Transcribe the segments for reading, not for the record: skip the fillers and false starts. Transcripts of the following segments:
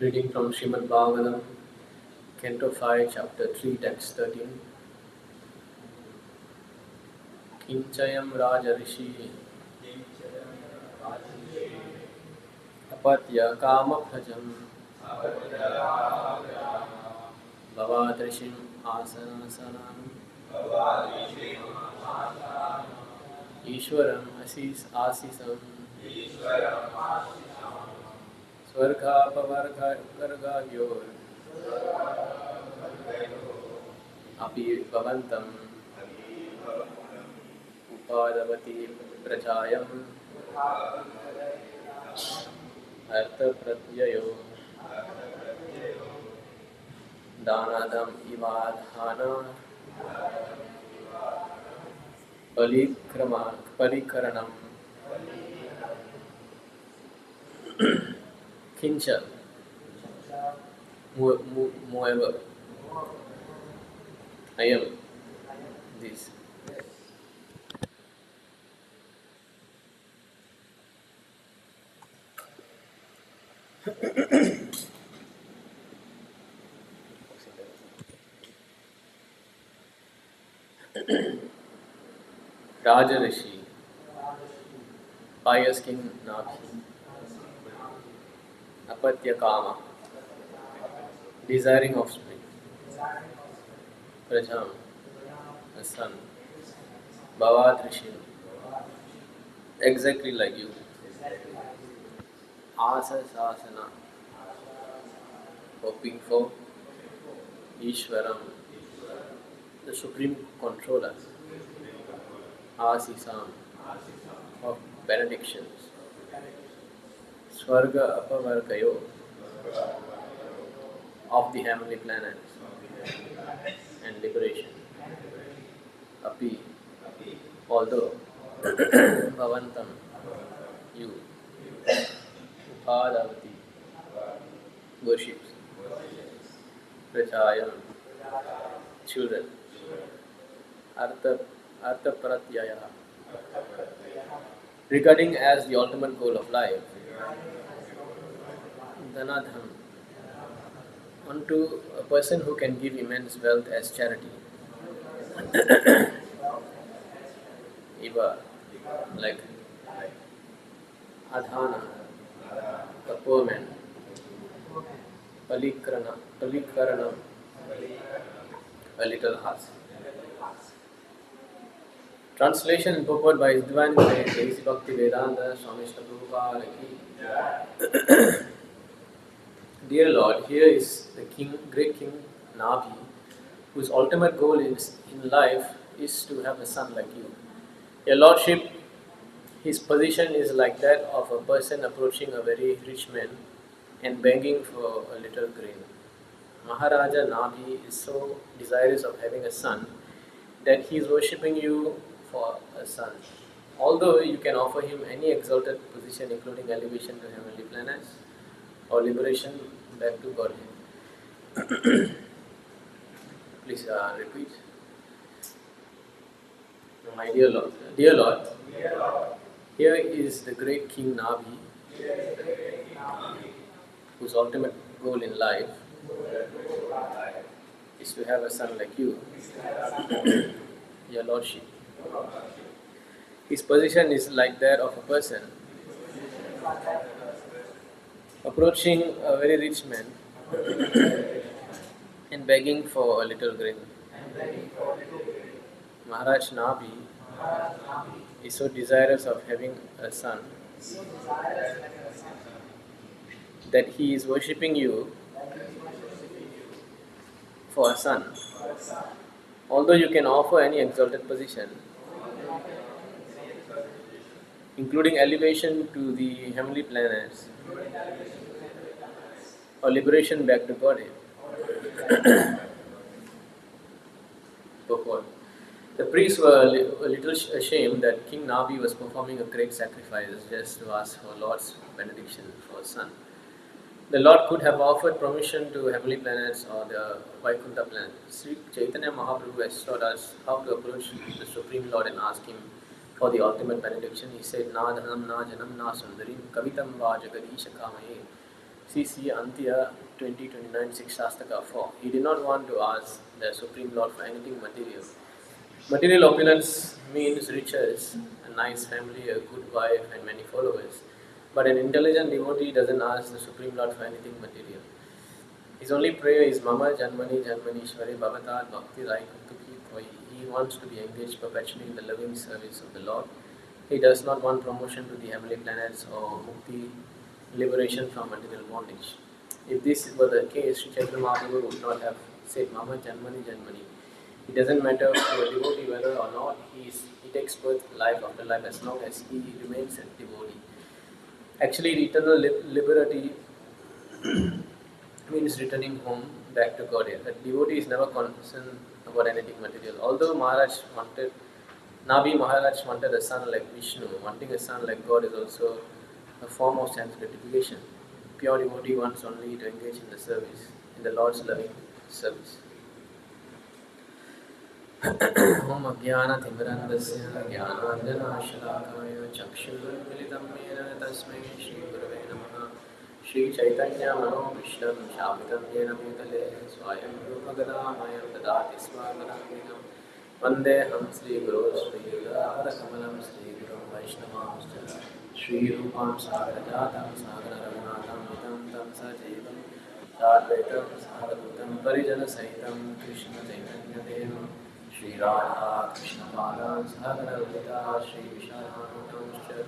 Reading from Srimad Bhagavatam, Canto 5, Chapter 3, Text 13. Kinchayam Raja Rishi Apatya Kama Bhajam Bhavatrishim Asanasanam Ishwaram Asis Asisam Swarga Pavarga Gargagyor Api Bhavantam Upadavati Prajayam Artha Pratyayo Danadam Ivadhana Palikaranam Kincha Moreover I am this. Raja Rishi, pious king Nabhi, Apatya Kama, desiring offspring, Prajam, a son, Bhavat Rishi, exactly like you, Asa Sasana, hoping for Ishwaram, the supreme controller, Asisam, of benedictions, Swarga Apavargayo, of the heavenly planets, and liberation. Api, although Bhavantam, you, Upadavati, worships, Prajayam, children, Artha Pratyaya, regarding as the ultimate goal of life, Dhanadham, unto a person who can give immense wealth as charity. Iva, like Adhana, the poor man, Palikaranam, a little horse. Translation and purport by His Divine Grace, Daisy Bhakti Vedanta, Swami Prabhupada ki. Dear Lord, here is the great king Nabhi, whose ultimate goal in life is to have a son like you. Your Lordship, his position is like that of a person approaching a very rich man and begging for a little grain. Maharaja Nabhi is so desirous of having a son that he is worshipping you for a son. Although you can offer him any exalted position, including elevation to heavenly planets or liberation back to Godhead. Please repeat. My dear Lord, here is the great King Nabhi, whose ultimate goal in life is to have a son like you, your Lordship. His position is like that of a person approaching a very rich man and begging for a little grain. Maharaj Nabhi is so desirous of having a son that he is worshipping you for a son. Although you can offer any exalted position, including elevation to the heavenly planets or liberation back to Godhead. Purport. The priests were a little ashamed that King Nabhi was performing a great sacrifice just to ask for Lord's benediction for a son. The Lord could have offered permission to heavenly planets or the Vaikuntha planet. Sri Chaitanya Mahaprabhu has taught us how to approach the Supreme Lord and ask Him for the ultimate benediction. He said, Na dhanam, na janam, na sundarim, kavitam va jagadisha kamaye, CC Antya 2029 Shastaka 4. He did not want to ask the Supreme Lord for anything material. Material opulence means riches, a nice family, a good wife, and many followers. But an intelligent devotee doesn't ask the Supreme Lord for anything material. His only prayer is Mama Janmani Janmanishwari Bhavatat Bhakti Raikutuki Koi. He wants to be engaged perpetually in the loving service of the Lord. He does not want promotion to the heavenly planets or mukti, liberation from material bondage. If this were the case, Sri Chaitanya Mahaprabhu would not have said Mama Janmani Janmani. It doesn't matter to a devotee whether or not he takes birth life after life as long as he remains a devotee. Actually, the eternal liberty means returning home back to God. A devotee is never concerned about anything material. Although Nabi Maharaj wanted a son like Vishnu, wanting a son like God is also a form of sense gratification. Pure devotee wants only to engage in the service, in the Lord's loving service. Om Ajnana Timbrandasya Jnanandjana Shalakaya Chakshurmilitam Yena Tasmai Shri Gurave Namaha Shri Chaitanya Mano Vishlam Shapitam Yena Bhutale Swayam Rupagadāmayam Dadāti Svagadāmikam Vandeham Sri Guru Sri Radha-kamalam Sri Guru Vaishnavamscha Sri Rupam Sagrajatam Sagra Raghunatham Vitam Tam Sajivam Sadvaitam Sadhutam Parijana Sahitam Krishna Chaitanya Devam Shri Radha Krishna Pada Sagra Raghunatham Shri Vishalanutamscha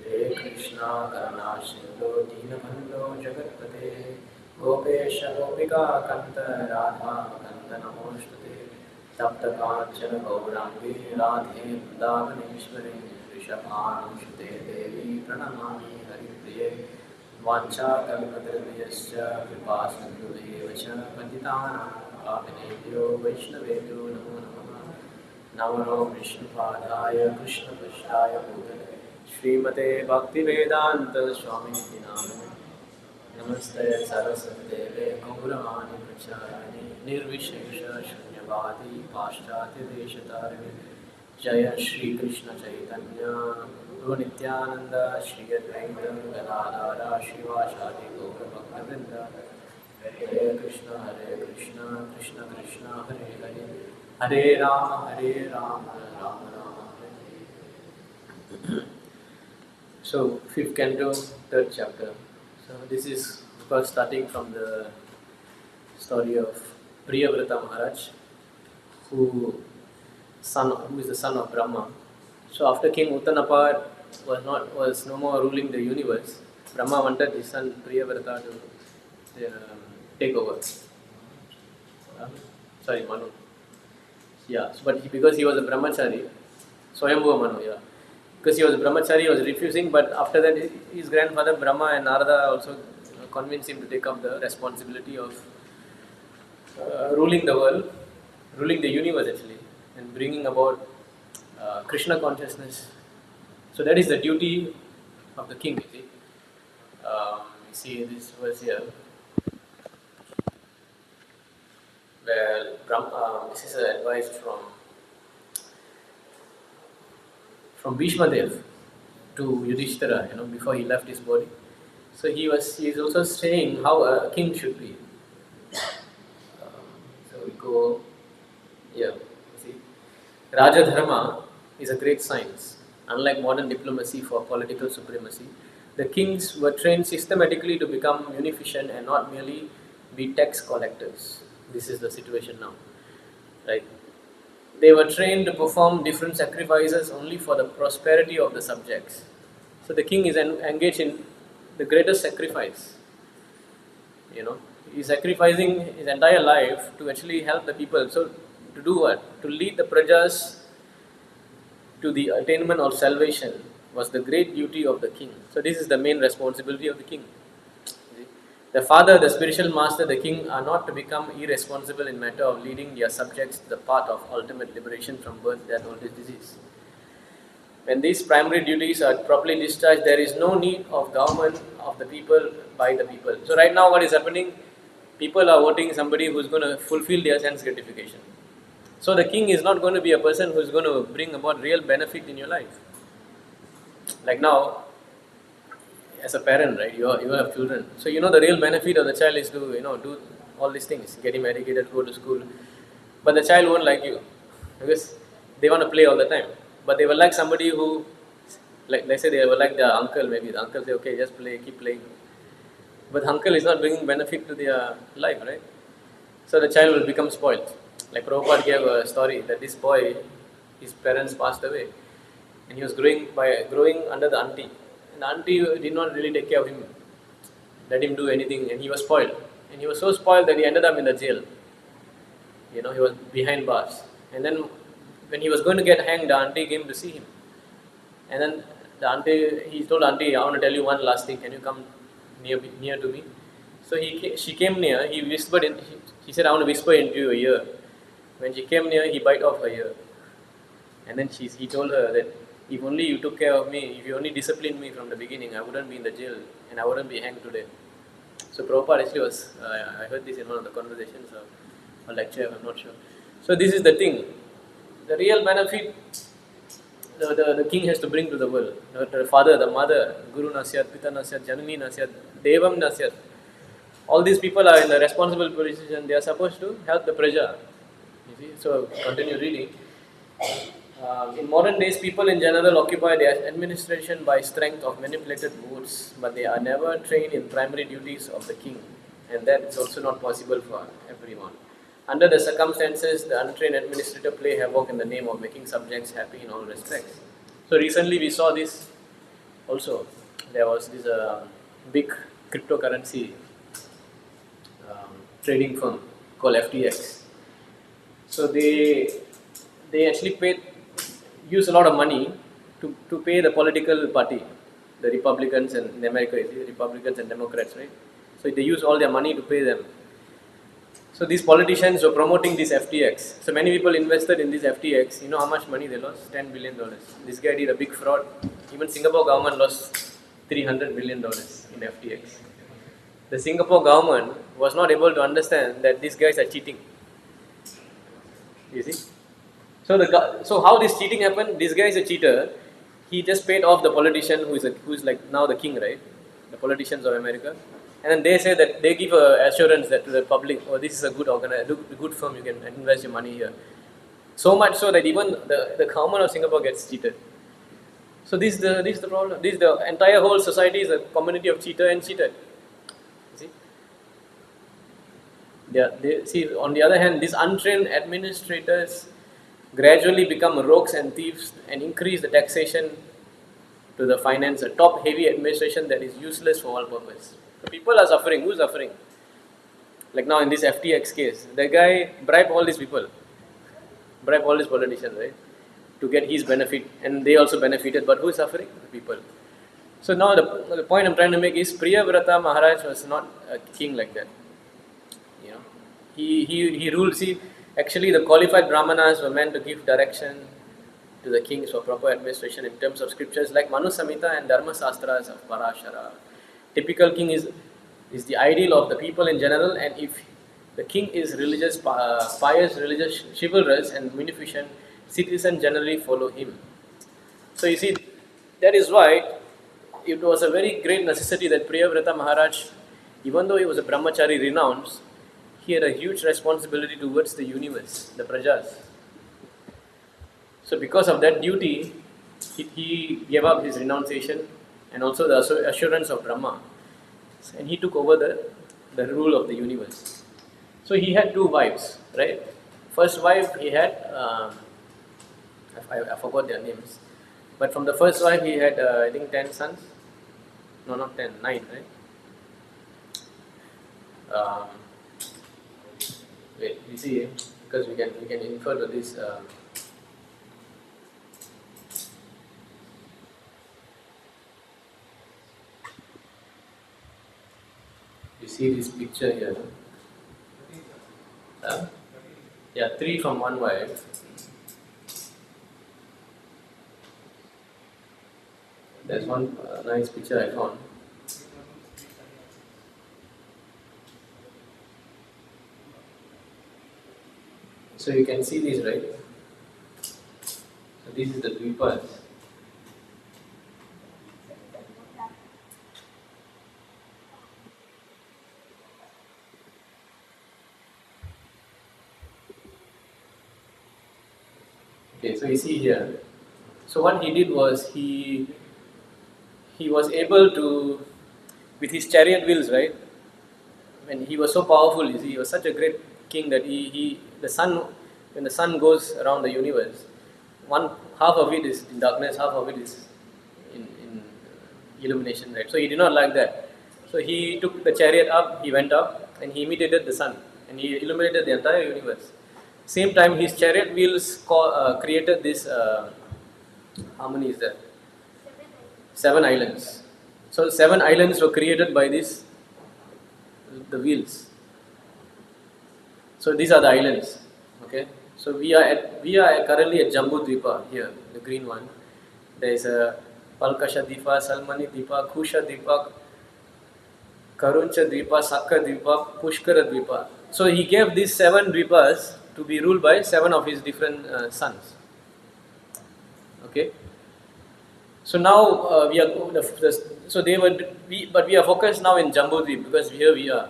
Hare Krishna Karuna Sindhu Dinabandho Jagatpate Gopesha Gopika Kanta Radha Kanta Namostate Tapta Kanchana Gaurangi Radhe Vrindavaneshwari Rishabhanushate Devi Pranamami Haripriye Vancha Kalpatarviyasya Vipasandhu Evacha Patitanam Pavinebhyo Vaishnavebhyo Namo Namaha Namo Vishnu Padaya Krishna Pashtaya Bhutale Srimate Bhaktivedanta Swami Namane Namaste Saraswati Deve Gauravani Pracharani Nirvishesha Shunyavadi Pashtati Deshatarine Jaya Shri Krishna Chaitanya Guru Nityananda Shri Advaita Gadadhara Shivashadi Gaura Bhaktivinoda Hare Krishna Krishna Krishna Hare Hare Hare Rama Rama Rama Hare. So, 5th canto, 3rd chapter. So, this is of course starting from the story of Priyavrata Maharaj, who is the son of Brahma. So, after King Uttanapad was no more ruling the universe, Brahma wanted his son Priyavrata to take over. Manu. Yeah, but because he was a brahmachari, Swayambhuva Manu, yeah. Because he was a brahmachari, he was refusing, but after that his grandfather Brahma and Narada also convinced him to take up the responsibility of ruling the world, ruling the universe actually, and bringing about Krishna consciousness. So that is the duty of the king, you see. You see this verse here, where this is advice from Bhishma Dev to Yudhishthira, before he left his body. So he is also saying how a king should be. So we go here. See, Raja Dharma is a great science. Unlike modern diplomacy for political supremacy, the kings were trained systematically to become munificent and not merely be tax collectors. This is the situation now, right? They were trained to perform different sacrifices only for the prosperity of the subjects. So the king is engaged in the greatest sacrifice. He's sacrificing his entire life to actually help the people. So to do what? To lead the prajas to the attainment of salvation was the great duty of the king. So this is the main responsibility of the king. The father, the spiritual master, the king are not to become irresponsible in matter of leading their subjects to the path of ultimate liberation from birth, death, old age, disease. When these primary duties are properly discharged, there is no need of government of the people by the people. So right now what is happening? People are voting somebody who is going to fulfill their sense gratification. So the king is not going to be a person who is going to bring about real benefit in your life. Like now, as a parent, right? You have children, so you know the real benefit of the child is to do all these things, get him educated, go to school, but the child won't like you because they want to play all the time. But they will like somebody who, like let's say they will like the uncle. Maybe the uncle say, okay, just play, keep playing. But uncle is not bringing benefit to their life, right? So the child will become spoiled. Like Prabhupada gave a story that this boy, his parents passed away, and he was growing under the auntie. And the auntie did not really take care of him, let him do anything, and he was spoiled. And he was so spoiled that he ended up in the jail. He was behind bars. And then when he was going to get hanged, the auntie came to see him. And then he told auntie, I want to tell you one last thing. Can you come near to me? So she came near. He whispered in. She said, I want to whisper into your ear. When she came near, he bite off her ear. And then he told her that if only you took care of me, if you only disciplined me from the beginning, I wouldn't be in the jail and I wouldn't be hanged today. So Prabhupada actually was, I heard this in one of the conversations or lecture, I'm not sure. So this is the thing. The real benefit the king has to bring to the world. The father, the mother, Guru Nasyat, Pita Nasyat, Janani Nasyat, Devam Nasyat. All these people are in the responsible position. They are supposed to help the praja. You see, so continue reading. In modern days, people in general occupy their administration by strength of manipulated votes, but they are never trained in primary duties of the king, and that is also not possible for everyone. Under the circumstances, the untrained administrator play havoc in the name of making subjects happy in all respects. So recently we saw this also. There was this big cryptocurrency trading firm called FTX. So they actually use a lot of money to pay the political party, the Republicans, and in America, the Republicans and Democrats, right? So they use all their money to pay them. So these politicians were promoting this FTX. So many people invested in this FTX. You know how much money they lost? $10 billion. This guy did a big fraud. Even Singapore government lost $300 million in FTX. The Singapore government was not able to understand that these guys are cheating. You see? So how this cheating happened? This guy is a cheater. He just paid off the politician who's like now the king, right? The politicians of America. And then they say that they give assurance that to the public, oh, this is a good firm, you can invest your money here. So much so that even the government of Singapore gets cheated. So this is the problem. The entire whole society is a community of cheater and cheated. You see? On the other hand, these untrained administrators gradually become rogues and thieves and increase the taxation to the finance, a top-heavy administration that is useless for all purpose. So people are suffering. Who's suffering? Like now in this FTX case, the guy bribed all these people, bribed all these politicians, right, to get his benefit, and they also benefited. But who's suffering? The people. So now the point I'm trying to make is Priyavrata Maharaj was not a king like that. You know, he ruled. See, actually the qualified brahmanas were meant to give direction to the kings for proper administration in terms of scriptures like Manu Samhita and Dharma Sastras of Parashara. Typical king is the ideal of the people in general, and if the king is religious, pious, religious, chivalrous and munificent, citizens generally follow him. So you see, that is why it was a very great necessity that Priyavrata Maharaj, even though he was a brahmachari renounced, he had a huge responsibility towards the universe, the prajas. So because of that duty, he gave up his renunciation and also the assurance of Brahma. And he took over the rule of the universe. So he had two wives, right? First wife he had, I forgot their names. But from the first wife he had, I think 10 sons. No, not 10, 9, right? Wait, you see, because we can infer to this. You see this picture here. Yeah, 3 from one wife. There's one nice picture I found. So you can see this, right? So this is the Dvipas. Okay, so you see here. So what he did was he was able to, with his chariot wheels, right? When he was so powerful, you see, he was such a great king that he the sun, when the sun goes around the universe, one half of it is in darkness, half of it is in illumination, right? So he did not like that. So he took the chariot up, he went up, and he imitated the sun, and he illuminated the entire universe. Same time, his chariot wheels created this. How many is that? 7 islands. So 7 islands were created by the wheels. So these are the islands. Okay. So we are currently at Jambu Dvipa here, the green one. There is a Palkasha Dvipa, Salmani Dvipa, Kusha Dvipa, Karuncha Dvipa, Sakka Dvipa, Pushkara Dvipa. So he gave these 7 Dvipas to be ruled by 7 of his different sons. Okay. So now we are so they were but we are focused now in Jambudvip because here we are.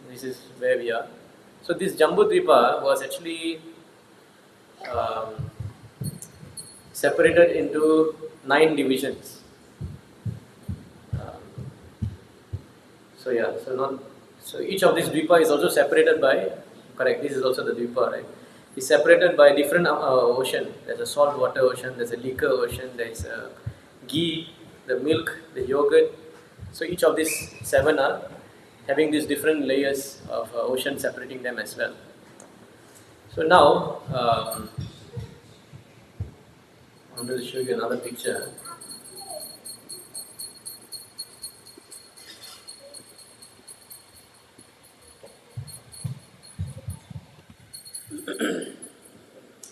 This is where we are. So this Jambudvipa was actually separated into 9 divisions. So yeah, so each of these Dvipa is also separated by, correct, this is also the Dvipa, right? It's separated by different ocean. There's a salt water ocean, there's a liquor ocean, there's a ghee, the milk, the yogurt. So each of these 7 are having these different layers of ocean separating them as well. So now, I'm going to show you another picture.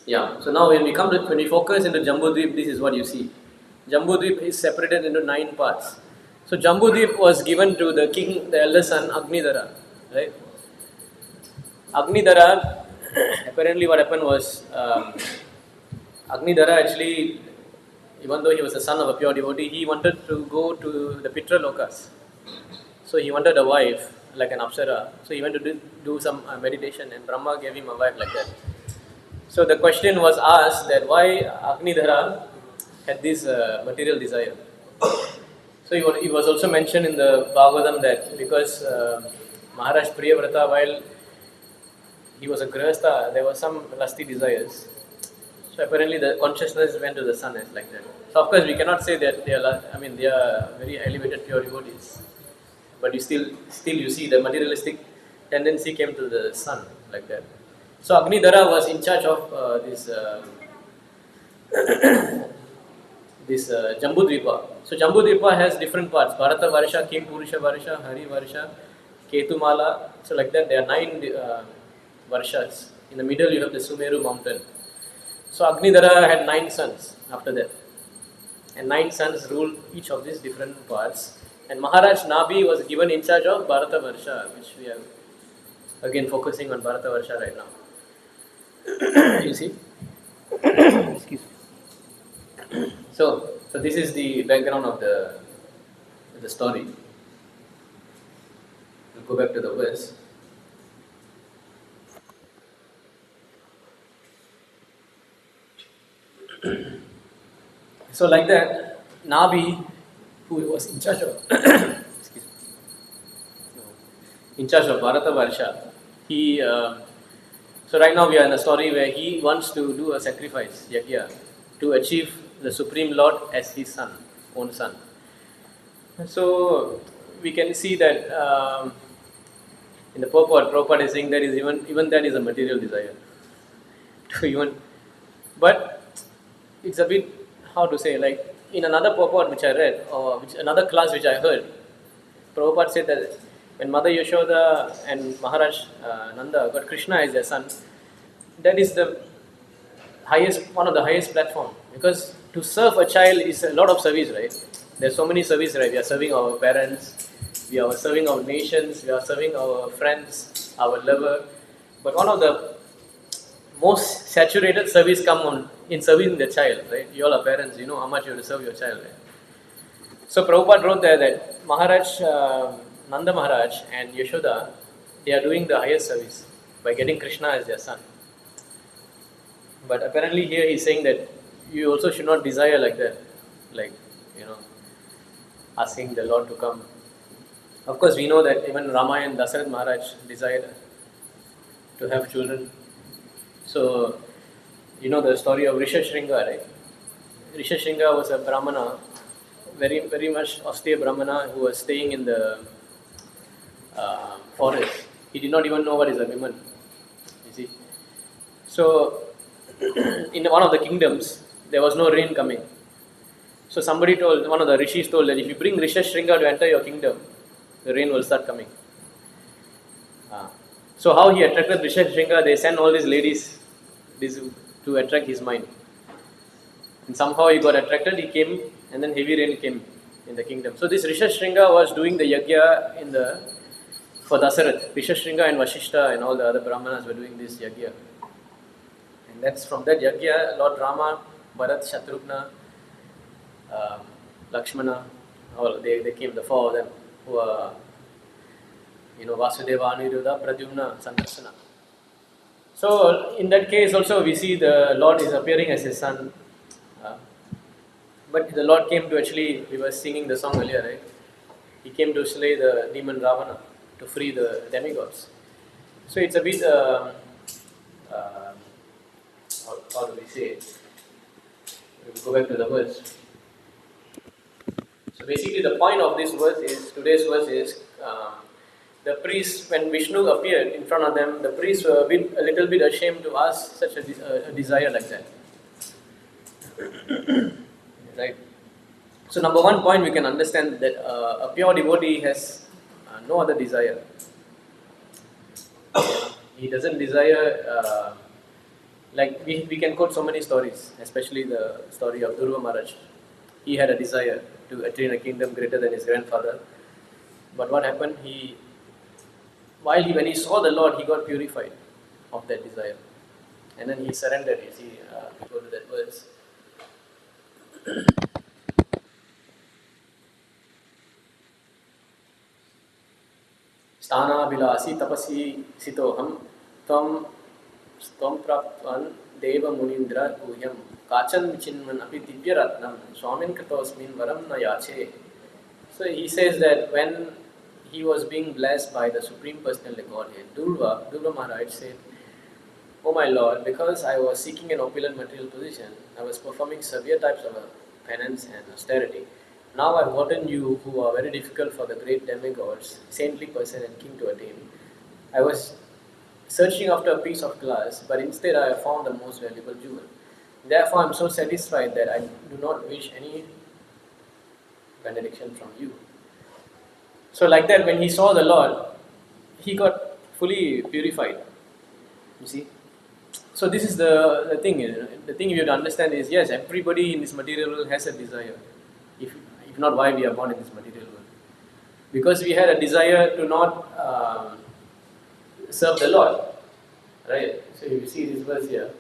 Yeah, so now when we focus into Jambudvip, this is what you see. Jambudvip is separated into 9 parts. So Jambudvip was given to the king, the eldest son, Agnidhara, right? Agnidhara, apparently what happened was, Agnidhara actually, even though he was the son of a pure devotee, he wanted to go to the Pitra Lokas. So he wanted a wife, like an Apsara. So he went to do some meditation, and Brahma gave him a wife like that. So the question was asked that why Agnidhara had this material desire. So it was also mentioned in the Bhagavatam that because Maharaj Priyavrata, while he was a Grihastha, there were some lusty desires. So apparently the consciousness went to the sun as like that. So of course we cannot say that they are very elevated pure devotees. But you still you see the materialistic tendency came to the sun like that. So Agnidhara was in charge of this Jambudvipa. So Jambudvipa has different parts: Bharata Varsha, Kim Purusha Varsha, Hari Varsha, Ketumala. So like that, there are 9 Varshas. In the middle, you have the Sumeru mountain. So Agnidhara had 9 sons after that, and 9 sons ruled each of these different parts. And Maharaj Nabi was given in charge of Bharata Varsha, which we are again focusing on Bharata Varsha right now. You see? Excuse me. So this is the background of the story. We'll go back to the verse. So like that, Nabi, who was in charge of Bharata Varsha, he so right now we are in a story where he wants to do a sacrifice, yajna, to achieve the Supreme Lord as his own son. So we can see that in the Prabhupada is saying that is even that is a material desire. But it's a bit, how to say, like in another Prabhupada which I read, or another class which I heard, Prabhupada said that when Mother Yashoda and Maharaj Nanda got Krishna as their son, that is one of the highest platform, because to serve a child is a lot of service, right? There's so many service, right? We are serving our parents, we are serving our nations, we are serving our friends, our lover. But one of the most saturated service come in serving the child, right? You all are parents, you know how much you have to serve your child, right? So Prabhupada wrote there that Maharaj, Nanda Maharaj and Yashoda, they are doing the highest service by getting Krishna as their son. But apparently here he's saying that you also should not desire like that, like, you know, asking the Lord to come. Of course, we know that even Rama and Dasarat Maharaj desired to have children. So, you know the story of Rishashringa, right? Rishashringa was a Brahmana, very much austere Brahmana who was staying in the forest. He did not even know what is a woman, you see. So, in one of the kingdoms, there was no rain coming. So somebody told, one of the rishis told that if you bring Rishashringa to enter your kingdom, the rain will start coming. So how he attracted Rishashringa, they sent all these ladies to attract his mind. And somehow he got attracted, he came, and then heavy rain came in the kingdom. So this Rishashringa was doing the yagya for Dasarath. Rishashringa and Vashishta and all the other Brahmanas were doing this yagya. And that's from that yagya, Lord Rama, Bharat, Shatrughna, Lakshmana, all they came, the four of them, who are, Vasudeva, Aniruddha, Pradyumna, Sankarsana. So in that case also we see the Lord is appearing as his son. But the Lord came to actually, we were singing the song earlier, right? He came to slay the demon Ravana, to free the demigods. So it's a bit, how do we say it? We'll go back to the verse. So basically the point of this verse is, today's verse is, the priests, when Vishnu appeared in front of them, the priests were a little bit ashamed to ask such a desire like that. Right? So number one point we can understand that a pure devotee has no other desire. He doesn't desire, like we can quote so many stories, especially the story of Dhruva Maharaj. He had a desire to attain a kingdom greater than his grandfather. But what happened? When he saw the Lord, he got purified of that desire. And then he surrendered. You see, go to that verse. Sthana bilasi tapasi sitoham tvam praptvan deva munindra guhyam kachan chinman api divyaratnam swamin katosmin varam na yache. So he says that when he was being blessed by the Supreme Personality of Godhead, Dhruva Maharaj said, "Oh my Lord, because I was seeking an opulent material position, I was performing severe types of penance and austerity. Now I've gotten you who are very difficult for the great demigods, saintly person and king to attain. I was searching after a piece of glass, but instead I have found the most valuable jewel. Therefore I am so satisfied that I do not wish any benediction from you." So like that, when he saw the Lord, he got fully purified. You see? So this is the thing. The thing you have to understand is, yes, everybody in this material world has a desire. If not, why we are born in this material world? Because we had a desire to not serve the Lord. Right? So if you see this verse here.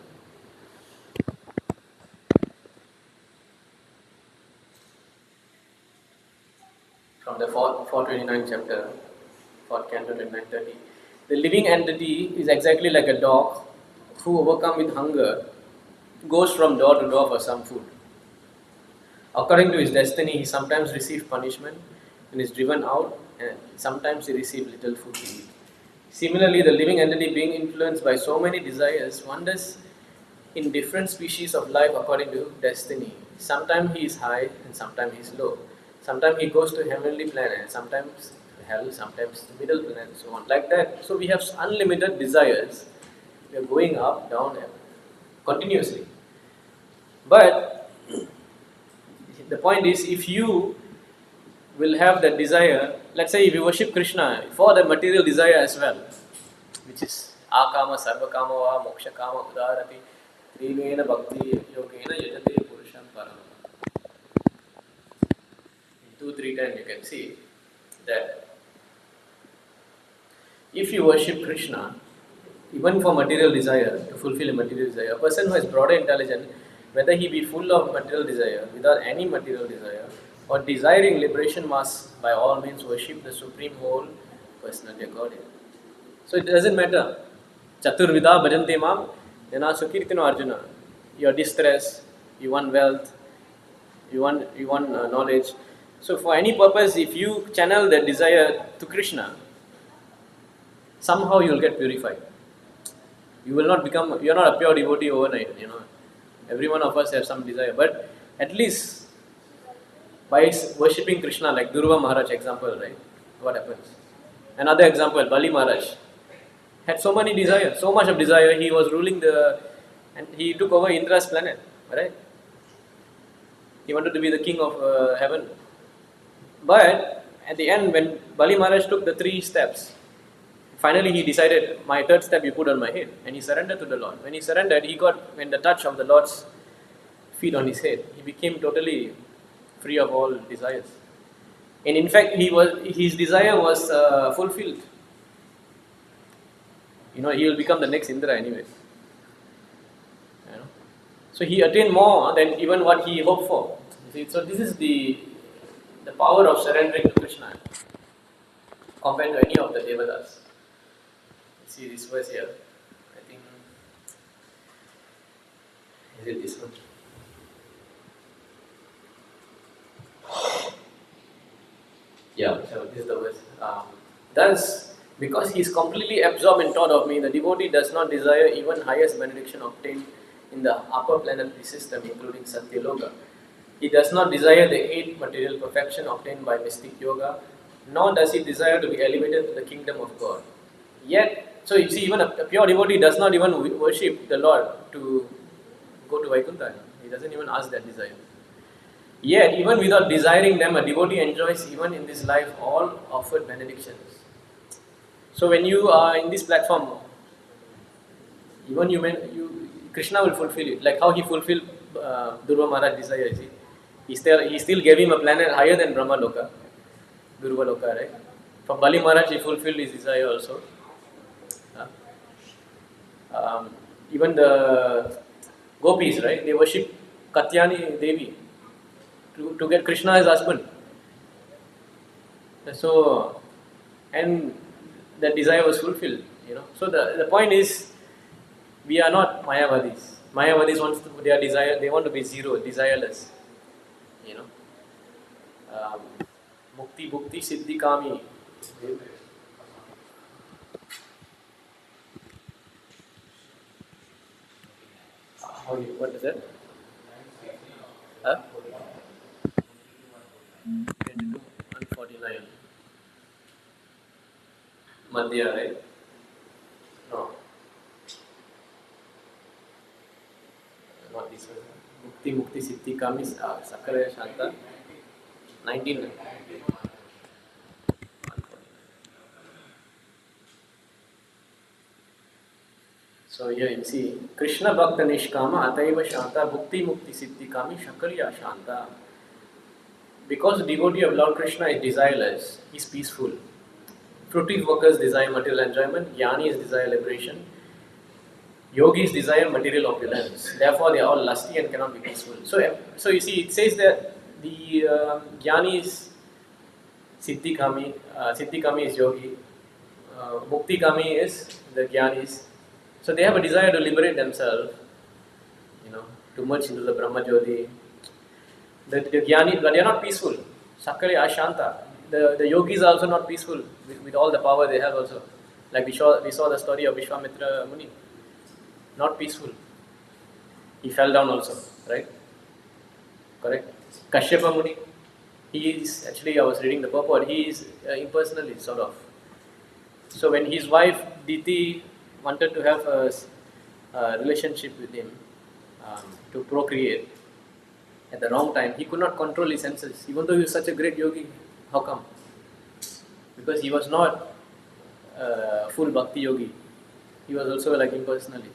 From the 429 chapter, 4th canto 29:30. The living entity is exactly like a dog who, overcome with hunger, goes from door to door for some food. According to his destiny, he sometimes receives punishment and is driven out, and sometimes he receives little food to eat. Similarly, the living entity, being influenced by so many desires, wanders in different species of life according to destiny. Sometimes he is high and sometimes he is low. Sometimes he goes to heavenly planet, sometimes hell, sometimes the middle planet, and so on. Like that. So we have unlimited desires. We are going up, down, continuously. But the point is, if you will have that desire, let's say if you worship Krishna for the material desire as well, which is akama, sarvakama va, moksha kama, udarati, trimena bhakti, yogena yajate purusham param. 2-3 times you can see that if you worship Krishna, even for material desire, to fulfill a material desire, a person who has broader intelligence, whether he be full of material desire, without any material desire, or desiring liberation, must by all means worship the Supreme Whole Personality of Godhead. So it doesn't matter. Chaturvida bhajante mam, So Kirtino Arjuna, you're distressed, you want wealth, you want knowledge. So for any purpose, if you channel that desire to Krishna, somehow you'll get purified. You will not become, you're not a pure devotee overnight, Every one of us have some desire, but at least by worshipping Krishna, like Durva Maharaj example, right? What happens? Another example, Bali Maharaj had so many desires, so much of desire. He was ruling and he took over Indra's planet, right? He wanted to be the king of heaven. But at the end, when Bali Maharaj took the 3 steps, finally he decided, my 3rd step you put on my head, and he surrendered to the Lord. When he surrendered, when the touch of the Lord's feet on his head, he became totally free of all desires. And in fact, his desire was fulfilled. He will become the next Indra anyway. So he attained more than even what he hoped for. So this is the power of surrendering to Krishna compared to any of the Devatas. See this verse here. I think, is it this one? Yeah, so this is the verse. Thus, because he is completely absorbed in thought of me, the devotee does not desire even highest benediction obtained in the upper planetary system, including Satyaloka. He does not desire the 8 material perfection obtained by mystic yoga, nor does he desire to be elevated to the kingdom of God. Yet, so you see, even a pure devotee does not even worship the Lord to go to Vaikuntha. He doesn't even ask that desire. Yet, even without desiring them, a devotee enjoys even in this life all offered benedictions. So when you are in this platform, even Krishna will fulfill it, like how he fulfilled Durva Maharaj's desire. He still gave him a planet higher than Brahma Loka, Durva Loka, right? For Bali Maharaj, he fulfilled his desire also. Even the gopis, right? They worship Katyani Devi to get Krishna as husband. So, and that desire was fulfilled, So the point is, we are not Mayavadis. Mayavadis they want to be zero, desireless, Mukti, Bhukti, Siddhi, Kami. What is that? Huh? 149. Madhya, right? No. Not this one. Mukti, Mukti, Siddhi, Kami, Sakaraya, Shanta. 19. So here you see, Krishna Bhakta Nishkama Ataiva Shanta Bhukti Mukti Siddhi Kami Shakarya Shanta. Because the devotee of Lord Krishna is desireless, he is peaceful. Fruitive workers desire material enjoyment, Jnanis desire liberation, Yogis desire material opulence. Therefore, they are all lusty and cannot be peaceful. So you see, it says that the Jnanis, Siddhi Kami is Yogi, Mukti Kami is the Jnanis. So they have a desire to liberate themselves, to merge into the Brahma Jyoti. The Jnani, but they are not peaceful. Sakarya Ashanta. The yogis are also not peaceful with all the power they have also. Like we saw the story of Vishwamitra Muni. Not peaceful. He fell down also, right? Correct? Kashyapa Muni. He is, actually I was reading the purport, he is impersonally sort of. So when his wife Diti wanted to have a relationship with him to procreate at the wrong time, he could not control his senses. Even though he was such a great yogi, how come? Because he was not full bhakti yogi. He was also like impersonally.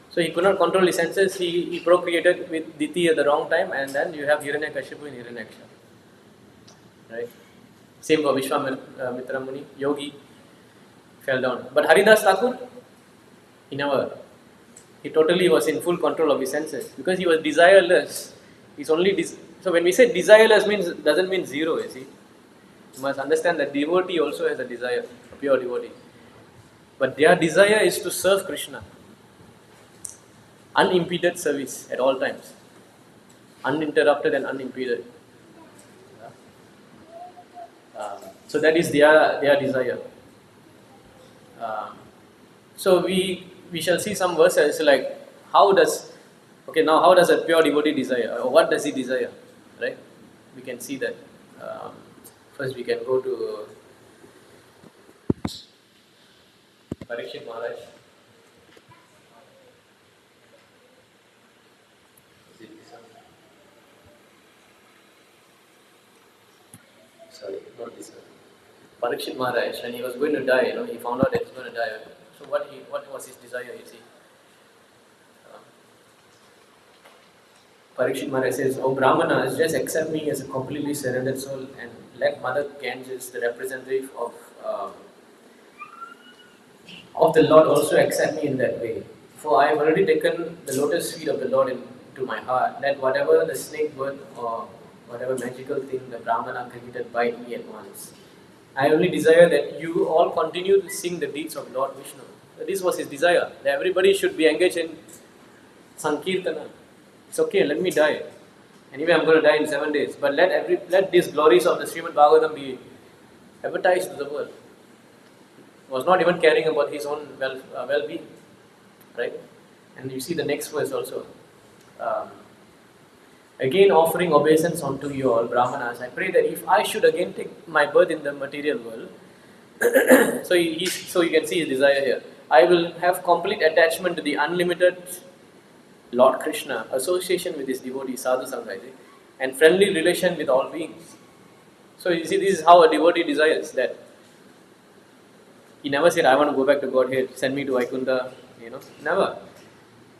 So he could not control his senses. He procreated with Diti at the wrong time, and then you have Hiranyakashipu and Hiranyaksha. Right? Same for Vishwamitra Muni, yogi, fell down. But Haridas Thakur, he totally was in full control of his senses because he was desireless. He's only so when we say desireless doesn't mean zero, you see. You must understand that devotee also has a desire, a pure devotee. But their desire is to serve Krishna. unimpeded service at all times, uninterrupted and unimpeded. So that is their desire. So we shall see some verses like how does a pure devotee desire, or what does he desire, right? We can see that. First we can go to Parikshit Maharaj. Is it this one? Sorry, not this one. Parikshit Maharaj, when he was going to die, he found out that he's going to die. So what was his desire? You see, Parikshit Maharaj says, "Oh Brahmanas, just accept me as a completely surrendered soul, and let Mother Ganges, the representative of the Lord, also accept me in that way. For I have already taken the lotus feet of the Lord into my heart. Let whatever the snake bird or whatever magical thing the Brahmana created bite me at once. I only desire that you all continue to sing the deeds of Lord Vishnu." This was his desire, that everybody should be engaged in Sankirtana. It's okay, let me die. Anyway, I'm going to die in 7 days. But let these glories of the Srimad Bhagavatam be advertised to the world. He was not even caring about his own well-being, right? And you see the next verse also. Again, offering obeisance unto you all, Brahmanas, I pray that if I should again take my birth in the material world, so you can see his desire here. I will have complete attachment to the unlimited Lord Krishna, association with his devotees, sadhu sangha, and friendly relation with all beings. So you see, this is how a devotee desires that. He never said, "I want to go back to Godhead, send me to Vaikuntha," never.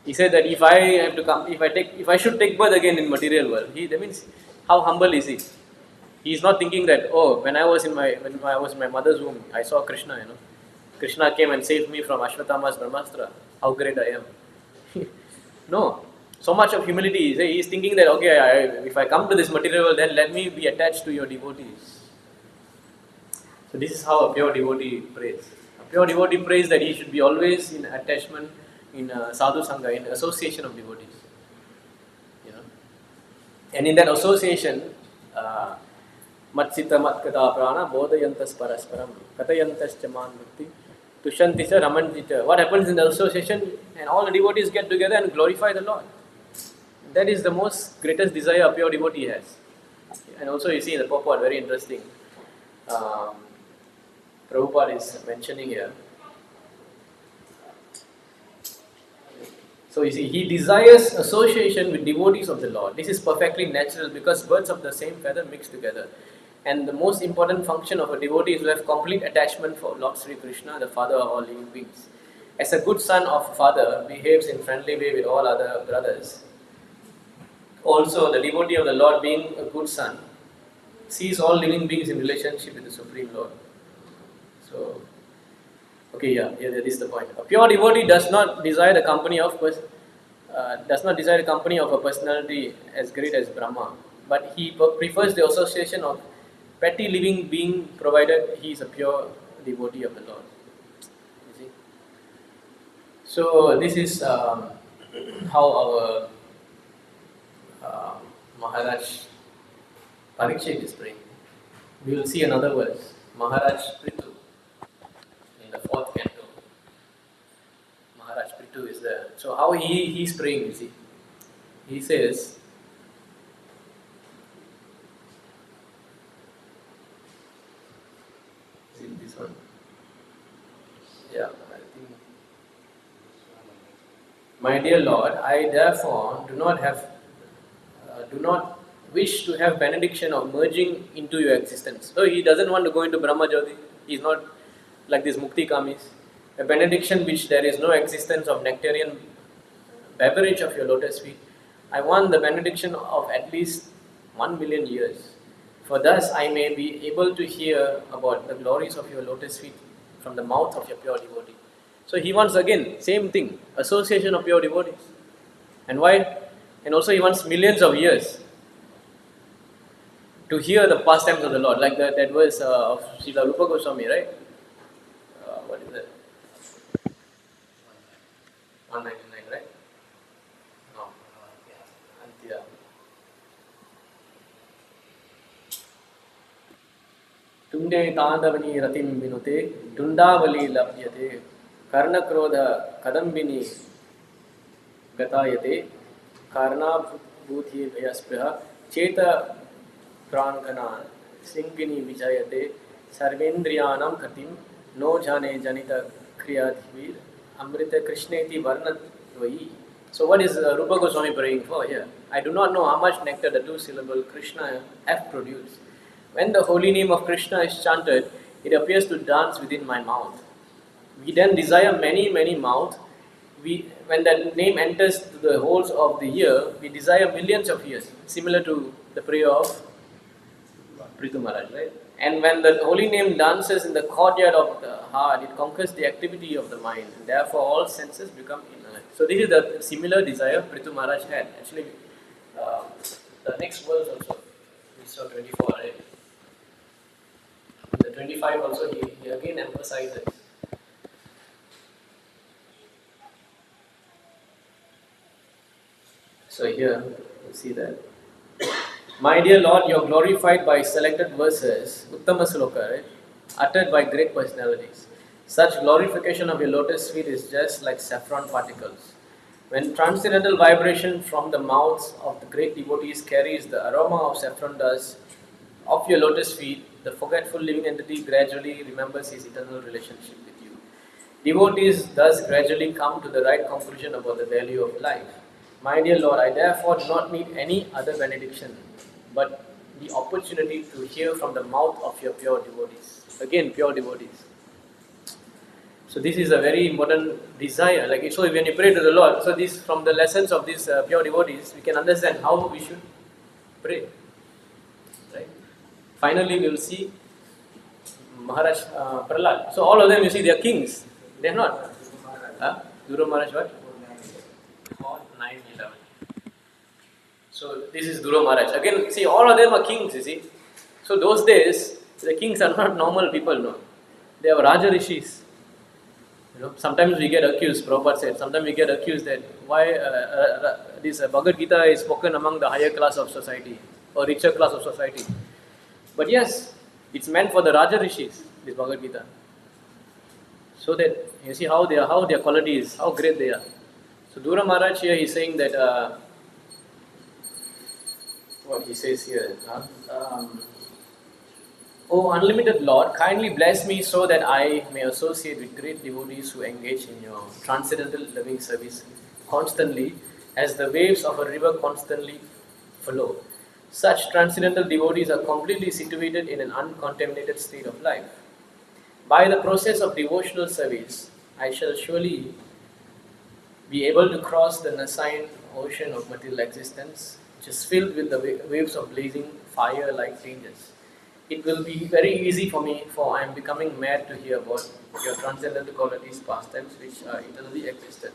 He said that if I have to come, if I should take birth again in material world, that means how humble is he? He is not thinking that, oh, when I was in my mother's womb, I saw Krishna. Krishna came and saved me from Ashwatthama's Brahmastra. How great I am! No, so much of humility. He is thinking that, okay, if I come to this material world, then let me be attached to your devotees. So this is how a pure devotee prays. A pure devotee prays that he should be always in attachment, in sadhu sangha, in association of devotees. And in that association, matsita matkata prana bodayantas parasparam katayantas chaman mukti tushanti cha ramanti cha. What happens in the association? And all the devotees get together and glorify the Lord. That is the most greatest desire a pure devotee has. And also you see in the purport, very interesting. Prabhupada is mentioning here. So you see, he desires association with devotees of the Lord. This is perfectly natural because birds of the same feather mix together. And the most important function of a devotee is to have complete attachment for Lord Sri Krishna, the father of all living beings. As a good son of father behaves in friendly way with all other brothers, also the devotee of the Lord, being a good son, sees all living beings in relationship with the Supreme Lord. So, this is the point. A pure devotee does not desire the company of a personality as great as Brahma, but he prefers the association of petty living being, provided he is a pure devotee of the Lord. You see. So this is how our Maharaj Parikshit is praying. We will see another verse, Maharaj Prithu, in the 4th canto. Maharaj Prithu is there. So how he's praying, you see. He says, is it this one? Yeah, I think. My dear Lord, I therefore do not wish to have benediction of merging into your existence. So he doesn't want to go into Brahma Jyoti. He's not like these Mukti Kamis. A benediction which there is no existence of nectarian beverage of your lotus feet. I want the benediction of at least 1 million years. For thus I may be able to hear about the glories of your lotus feet from the mouth of your pure devotee. So he wants again, same thing, association of pure devotees. And why? And also he wants millions of years to hear the pastimes of the Lord, like that verse of Srila Rupa Goswami, right? What is that? 199, right? Tunde Tandavani Ratim Vinute, Tundavali Labhyate, Karnakrodha Kadambini Gatayate, Karna Bhuthi Vayaspraha, Cheta Prankana, Singini Vijayate, Sarvendriyanam Katim, No Jane Janita Kriyadhivir, Amrita Krishneti Varnadvayi. So what is Rupa Goswami praying for here? I do not know how much nectar the two-syllable Krishna have produced. When the holy name of Krishna is chanted, it appears to dance within my mouth. We then desire many, many mouths. When that name enters to the holes of the ear, we desire millions of ears, similar to the prayer of Prithu Maharaj, right? And when the holy name dances in the courtyard of the heart, it conquers the activity of the mind, and therefore all senses become inert. So this is the similar desire Prithu Maharaj had. Actually, the next verse also, we saw 24, right? The 25 also, he again emphasizes. So here, you see that. My dear Lord, you are glorified by selected verses, Uttama Sloka, right? Uttered by great personalities. Such glorification of your lotus feet is just like saffron particles. When transcendental vibration from the mouths of the great devotees carries the aroma of saffron dust of your lotus feet, the forgetful living entity gradually remembers his eternal relationship with you. Devotees thus gradually come to the right conclusion about the value of life. My dear Lord, I therefore do not need any other benediction, but the opportunity to hear from the mouth of your pure devotees. Again, pure devotees. So this is a very important desire. Like so, when you pray to the Lord, so this from the lessons of these pure devotees, we can understand how we should pray. Right. Finally, we will see Maharaj Prahlad. So all of them, you see, they are kings. They are not. Guru Maharaj what? 911. So this is Guru Maharaj. Again, see, all of them are kings, you see. So those days, the kings are not normal people, no. They are Raja Rishis. You know, sometimes we get accused, Prabhupada said, sometimes we get accused that why this Bhagavad Gita is spoken among the higher class of society or richer class of society. But yes, it's meant for the Raja Rishis, this Bhagavad Gita. So that you see how their quality is, how great they are. So Guru Maharaj here is saying that what he says here. O unlimited Lord, kindly bless me so that I may associate with great devotees who engage in your transcendental loving service constantly, as the waves of a river constantly flow. Such transcendental devotees are completely situated in an uncontaminated state of life. By the process of devotional service, I shall surely be able to cross the nascent ocean of material existence, which is filled with the waves of blazing fire-like dangers. It will be very easy for me, for I am becoming mad to hear about your transcendental qualities, pastimes, which are eternally existent.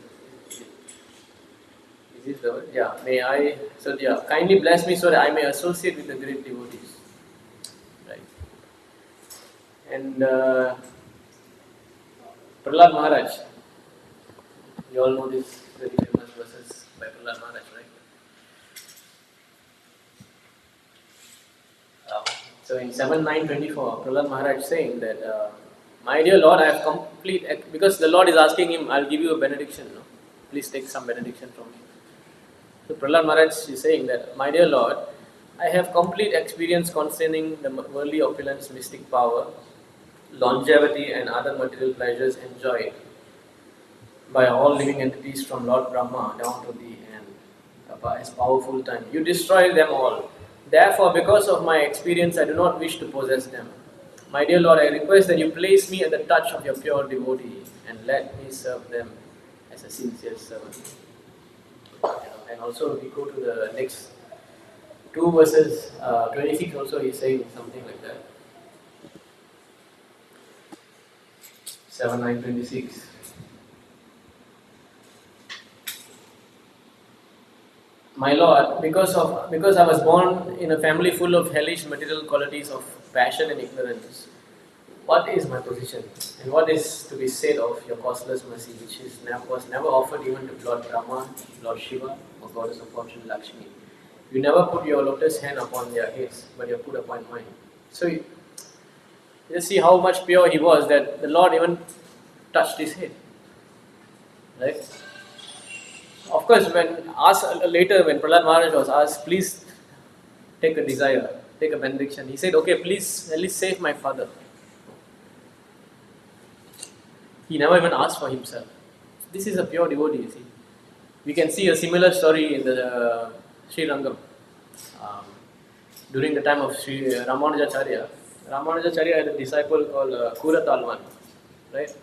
Is this the word? Yeah. May I? So yeah. Kindly bless me so that I may associate with the great devotees. Right. And Prahlad Maharaj. You all know this very famous verses by Prahlad Maharaj, right? So in 7.9.24, Prahlad Maharaj saying that, my dear Lord, I have complete, because the Lord is asking him, I'll give you a benediction, no? Please take some benediction from me. So Prahlad Maharaj is saying that, my dear Lord, I have complete experience concerning the worldly opulence, mystic power, longevity and other material pleasures enjoyed by all living entities from Lord Brahma down to the end, as powerful time. You destroy them all. Therefore, because of my experience, I do not wish to possess them. My dear Lord, I request that you place me at the touch of your pure devotee and let me serve them as a sincere servant. And also, we go to the next two verses, 26 also, he is saying something like that. 7.9.26. My Lord, because I was born in a family full of hellish material qualities of passion and ignorance, what is my position, and what is to be said of your causeless mercy, which was never offered even to Lord Brahma, Lord Shiva, or Goddess of Fortune Lakshmi? You never put your lotus hand upon their heads, but you put upon mine. So Just see how much pure he was that the Lord even touched his head. Right? Of course, when asked later, when Prahlad Maharaj was asked, please take a desire, take a benediction, he said, okay, please at least save my father. He never even asked for himself. This is a pure devotee, you see. We can see a similar story in the Sri Rangam. During the time of Sri Ramanujacharya, Ramanujacharya had a disciple called Kuratalvan, right?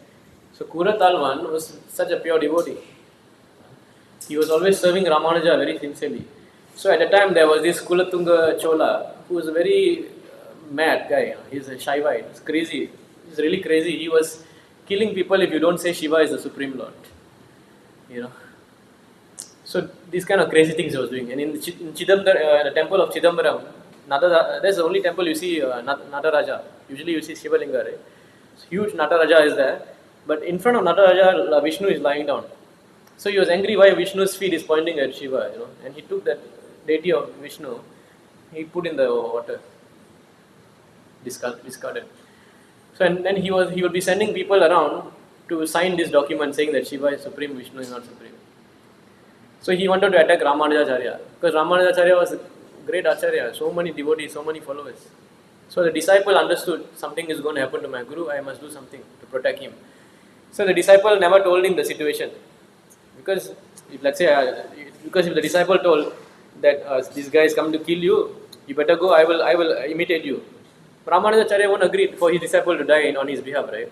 So Kuratalvan was such a pure devotee. He was always serving Ramanuja very sincerely. So at the time there was this Kulatunga Chola who was a very mad guy. You know. He's a Shaivite. He's crazy. He's really crazy. He was killing people if you don't say Shiva is the Supreme Lord. You know. So these kind of crazy things he was doing. And in the temple of Chidambaram, that's the only temple you see Nataraja. Usually you see Shivalinga, right? So huge Nataraja is there. But in front of Nataraja, Vishnu is lying down. So he was angry why Vishnu's feet is pointing at Shiva, you know, and he took that deity of Vishnu, he put in the water, discarded. So and then he would be sending people around to sign this document saying that Shiva is supreme, Vishnu is not supreme. So he wanted to attack Ramanujacharya because Ramanujacharya was a great acharya, so many devotees, so many followers. So the disciple understood something is going to happen to my guru, I must do something to protect him. So the disciple never told him the situation. Because if let's say, because if the disciple told that this guy is coming to kill you, you better go. I will imitate you. Ramanujacharya won't agree for his disciple to die on his behalf, right?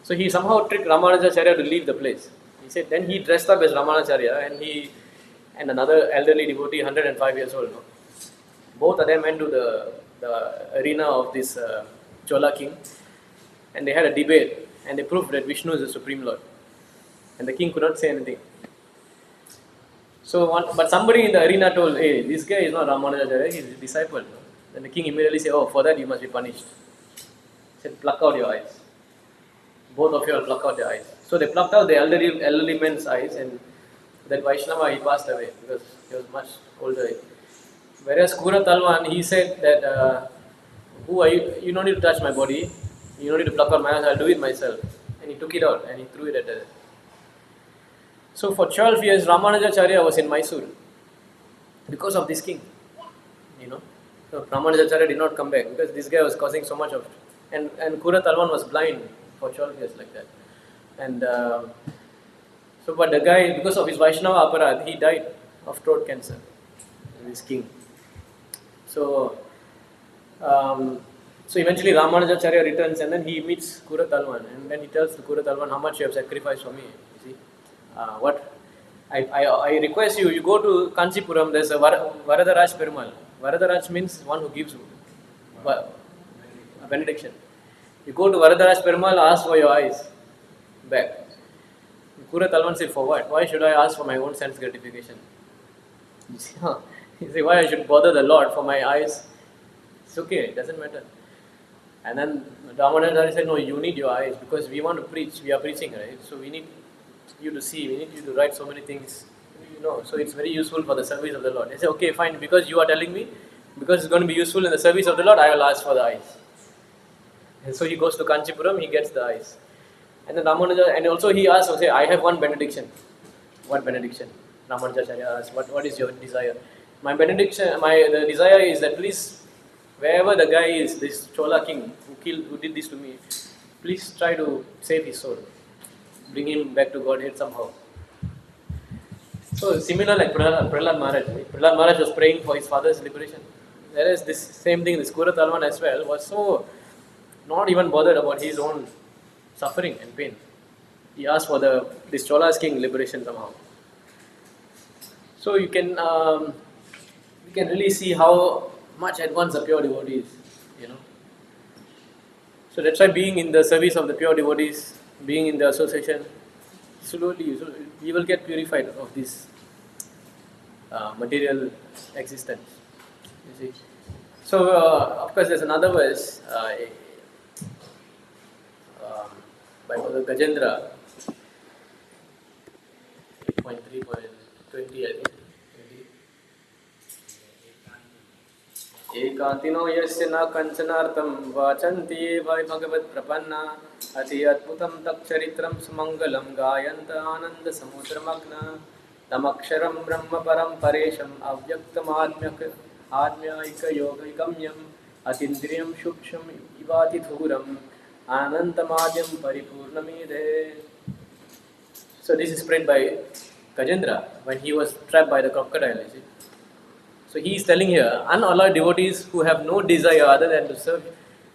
So he somehow tricked Ramanujacharya to leave the place. He said then he dressed up as Ramanujacharya and another elderly devotee, 105 years old. No? Both of them went to the arena of this Chola king, and they had a debate, and they proved that Vishnu is the supreme lord. And the king could not say anything. So, but somebody in the arena told, hey, this guy is not Ramanujacharya, he is his disciple. Then the king immediately said, oh, for that you must be punished. He said, pluck out your eyes. Both of you will pluck out your eyes. So they plucked out the elderly man's eyes, and that Vaishnava, he passed away because he was much older. Whereas Kuratalvan, he said that, who are you? You don't need to touch my body. You don't need to pluck out my eyes, I'll do it myself. And he took it out and he threw it at the... So for 12 years, Ramanujacharya was in Mysore because of this king, you know. So Ramanujacharya did not come back because this guy was causing so much of... And Kuratalvan was blind for 12 years like that. And but the guy, because of his Vaishnava aparad, he died of throat cancer, this king. So eventually Ramanujacharya returns and then he meets Kuratalvan and then he tells to Kuratalvan, how much you have sacrificed for me, you see. What I request you go to Kanchipuram, there's a Varadaraj Perumal. Varadaraj means one who gives a benediction. You go to Varadaraj Perumal, ask for your eyes back. Kuratalvan said, for what? Why should I ask for my own sense gratification? You see, he said, why I should bother the Lord for my eyes? It's okay, it doesn't matter. And then Ramanujacharya said, no, you need your eyes because we want to preach, we are preaching, right? So we need you to see, we need you to write so many things, you know, so it's very useful for the service of the Lord. He said, okay, fine, because you are telling me, because it's going to be useful in the service of the Lord, I will ask for the eyes. And so he goes to Kanchipuram, he gets the eyes. And then Ramanuja, and also he asks, okay, I have one benediction. What benediction? Ramanujacharya asks, what is your desire? My benediction, the desire is that please, wherever the guy is, this Chola king who did this to me, please try to save his soul. Bring him back to Godhead somehow. So similar like Prahlad Maharaj. Prahlad Maharaj was praying for his father's liberation. Whereas this same thing, this Kuratalvan as well, was so not even bothered about his own suffering and pain. He asked for this Chola's king liberation somehow. So you can really see how much advanced the pure devotee is, you know. So that's why being in the service of the pure devotees, being in the association, slowly you will get purified of this material existence. You see. So of course there's another verse by Brother Gajendra, 8.3.20 I think. एकांतिनो यस्य न कंचनार्थं वाचन्ति ये वै भगवत्प्रपन्ना अति अद्भुतं तच्चरित्रं सुमङ्गलं गायन्त आनन्दसमुद्रमग्ना तमक्षरं ब्रह्म परं परेशम् आज्ञायिकयोगगम्यम् अतीन्द्रियं सूक्ष्मम् इवातिधूरम् अनन्तमाद्यं परिपूर्णमीदे. So this is prayed by Gajendra when he was trapped by the crocodile. You see? So he is telling here, unalloyed devotees who have no desire other than to serve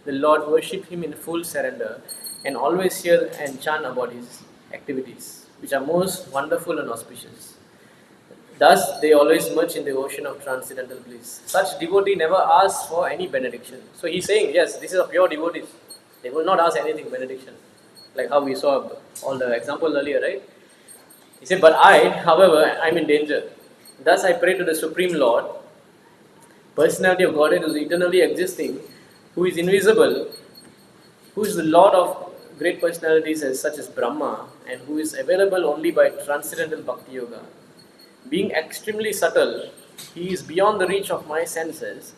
the Lord worship Him in full surrender and always hear and chant about His activities, which are most wonderful and auspicious. Thus, they always merge in the ocean of transcendental bliss. Such devotee never asks for any benediction. So he is saying, yes, this is a pure devotees. They will not ask anything benediction, like how we saw all the examples earlier, right? He said, but I, however, I am in danger. Thus I pray to the Supreme Lord, personality of Godhead who is eternally existing, who is invisible, who is the Lord of great personalities such as Brahma, and who is available only by transcendental Bhakti Yoga. Being extremely subtle, he is beyond the reach of my senses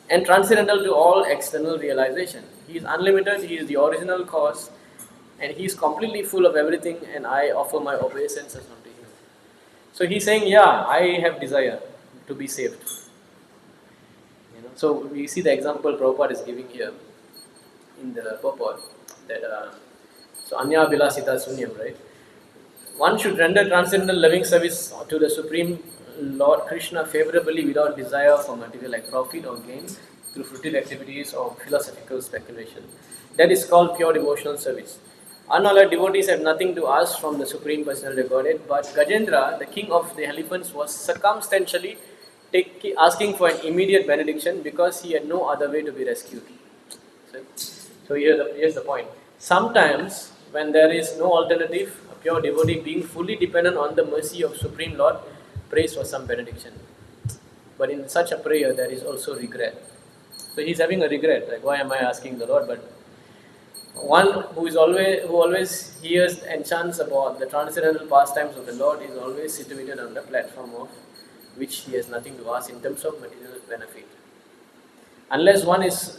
and transcendental to all external realization. He is unlimited, he is the original cause, and he is completely full of everything, and I offer my obeisances unto him. So he is saying, yeah, I have desire to be saved. So we see the example Prabhupada is giving here in the purport that so Anya Vilasita Sunyam, right? One should render transcendental loving service to the Supreme Lord Krishna favorably without desire for material like profit or gain through fruitive activities or philosophical speculation. That is called pure devotional service. Unalloyed devotees have nothing to ask from the Supreme Personality of Godhead, but Gajendra, the king of the elephants, was circumstantially asking for an immediate benediction because he had no other way to be rescued. So here's the point. Sometimes, when there is no alternative, a pure devotee being fully dependent on the mercy of Supreme Lord prays for some benediction. But in such a prayer, there is also regret. So he's having a regret, like why am I asking the Lord? But one who always hears and chants about the transcendental pastimes of the Lord is always situated on the platform of which he has nothing to ask in terms of material benefit. Unless one is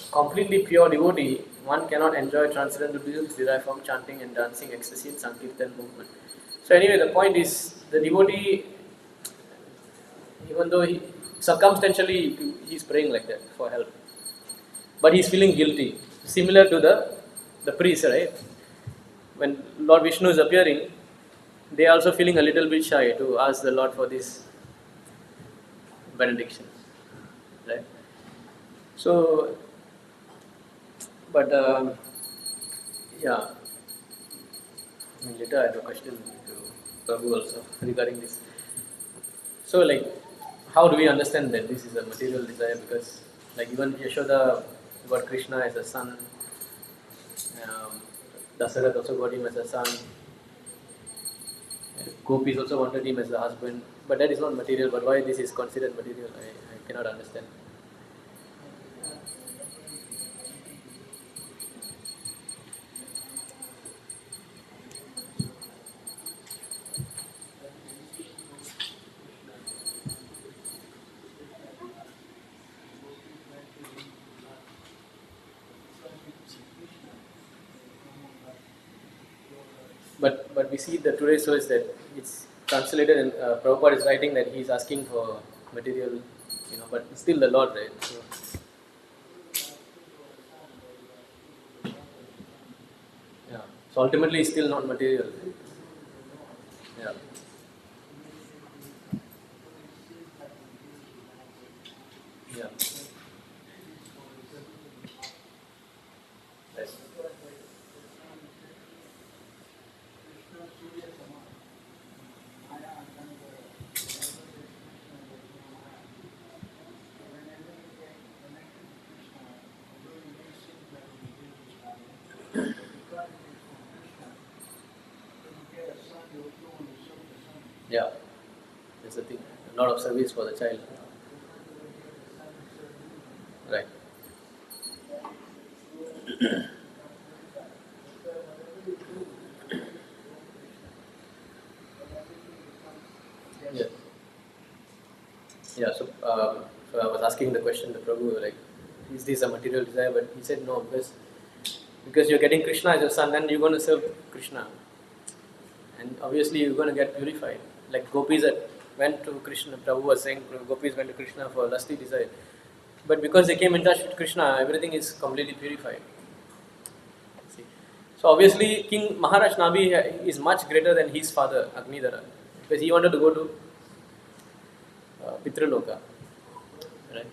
completely pure devotee, one cannot enjoy transcendental bliss derived from chanting and dancing, ecstasy, and sankirtan movement. So anyway, the point is the devotee, even though circumstantially he is praying like that for help, but he is feeling guilty. Similar to the priest, right? When Lord Vishnu is appearing, they are also feeling a little bit shy to ask the Lord for this benediction, right? So, but yeah, later I have a question to Prabhu also regarding this. So, like, how do we understand that this is a material desire? Because, like, even Yashoda got Krishna as a son. Dasarat also got him as a son. Gopis also wanted him as a husband. But that is not material. But why this is considered material, I cannot understand. But we see the today's source that it's translated and Prabhupada is writing that he is asking for material, but still the Lord, right? So, yeah. So ultimately, it's still not material. Yeah. Yeah. Yes. Yeah, that's the thing. A lot of service for the child. Right. Yeah. Yeah. So So I was asking the question to Prabhu, like, is this a material desire? But he said no, because you're getting Krishna as your son, then you're going to serve Krishna. And obviously you're going to get purified. Like gopis that went to Krishna, Prabhu was saying, gopis went to Krishna for lusty desire. But because they came in touch with Krishna, everything is completely purified. See? So obviously King Maharaj Nabi is much greater than his father, Agnidhara. Because he wanted to go to Pitraloka. Right?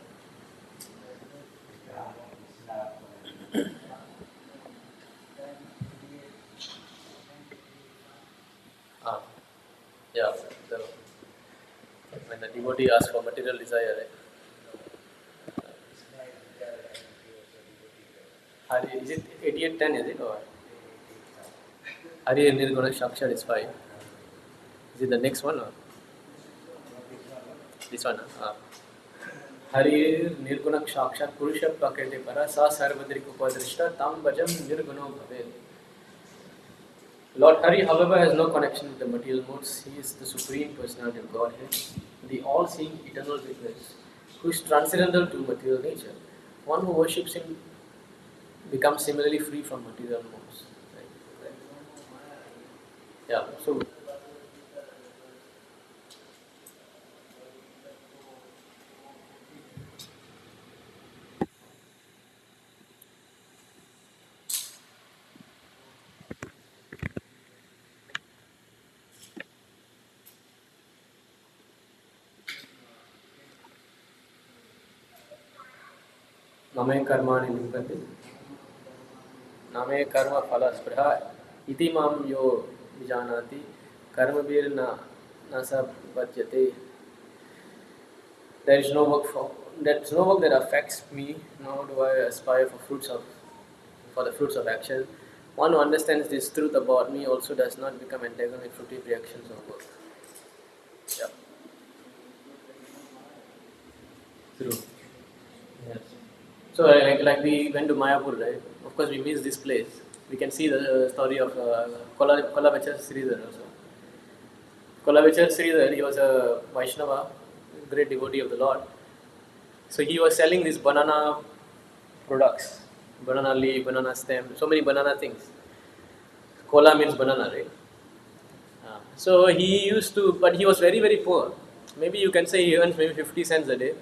Ah, yeah. So when the devotee asks for material desire, right? Is it 8810? Is it or Hari Nirguna Shakshar is 5? Is it the next one or this one? Hari Nirguna Shakshar Purusha Prakriti Para Sa Sarvadrik Upadrishta Tam Bhajam Nirguno Bhavel. Lord Hari, however, has no connection with the material modes. He is the Supreme Personality of Godhead, the all-seeing eternal witness, who is transcendental to material nature. One who worships him becomes similarly free from material modes. Right? Yeah, so Name Karmani Limpati, Name Karma Phala Spradha, Iti Mam Yo Vijanati, Karma Bir Nasa Bhadyate. There is no work that affects me, nor do I aspire for the fruits of action. One who understands this truth about me also does not become entangled with fruitive reactions of work. Yeah. True. Yes. So like we went to Mayapur, right? Of course we missed this place. We can see the story of Kolavachar Sridhar also. Kolavachar Sridhar, he was a Vaishnava, great devotee of the Lord. So he was selling these banana products, banana leaf, banana stem, so many banana things. Kola means banana, right? So he used to, but he was very, very poor. Maybe you can say he earns maybe 50 cents a day.